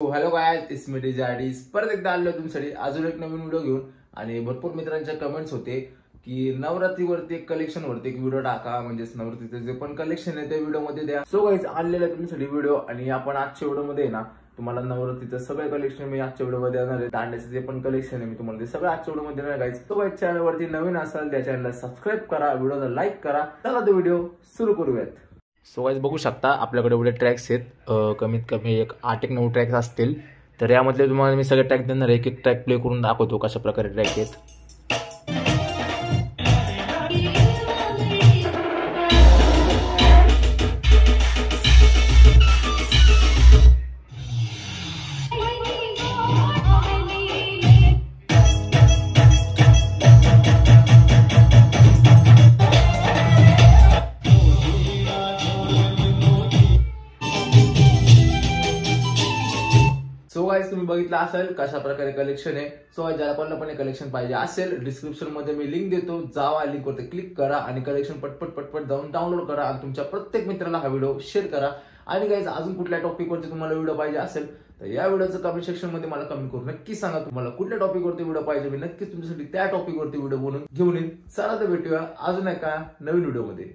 Hello guys, it's me DJ परत एकदा आलो तुमच्यासाठी अजून एक नवीन व्हिडिओ घेऊन। आणि भरपूर मित्रांच्या कमेंट्स होते की नवरात्रीवरती एक कलेक्शन वरती एक व्हिडिओ टाका, म्हणजे नवरात्रीचे जे पण कलेक्शन आहे ते व्हिडिओ मध्ये द्या। सो गाइस, आणलेला तुमच्यासाठी व्हिडिओ आणि आपण आजच्या व्हिडिओ मध्ये ना तुम्हाला नवरात्रीचं सगळे कलेक्शन मी आजच्या व्हिडिओ मध्ये देणार आहे। दांड्याचे जे पण कलेक्शन आहे मी तुम्हाला ते सगळं आजच्या व्हिडिओ मध्ये देणार गाइस। सो गाइस, चॅनल वरती नवीन असाल त्या चॅनलला सबस्क्राइब करा, व्हिडिओला लाईक करा। चला तो व्हिडिओ सुरू करूयात। सो गाइस, बघू शकता आपल्याकडे एवढे ट्रॅक्स आहेत, कमीत कमी एक 8-9 ट्रॅक्स असतील। तर यामधले तुम्हाला मी सगळे ट्रॅक देणार आहे, एक ट्रॅक प्ले करून दाखवतो कशा प्रकारे ट्रॅक आहेत। सो गाइस, तुम्ही बघितलं असेल कशा प्रकारे कलेक्शन आहे। सो ज्याला कोणाला पण कलेक्शन पाहिजे असेल, डिस्क्रिप्शन मध्ये मी लिंक देतो, जावा लिंक वरती क्लिक करा आणि कलेक्शन पटपट जाऊन डाउनलोड करा आणि तुमच्या प्रत्येक मित्राला हा व्हिडिओ शेअर करा। आणि गाइस, अजून कुठल्या टॉपिक वरती तुम्हाला व्हिडिओ पाहिजे असेल तर या व्हिडिओचं कमेंट सेक्शन मध्ये मला कमेंट करून नक्की सांगा तुम्हाला कुठल्या टॉपिक वरती व्हिडिओ पाहिजे। मी नक्कीच तुमच्यासाठी त्या टॉपिक वरती व्हिडिओ बनवून घेऊन येईन। चला तर भेटूया अजून एका नवीन व्हिडिओ मध्ये।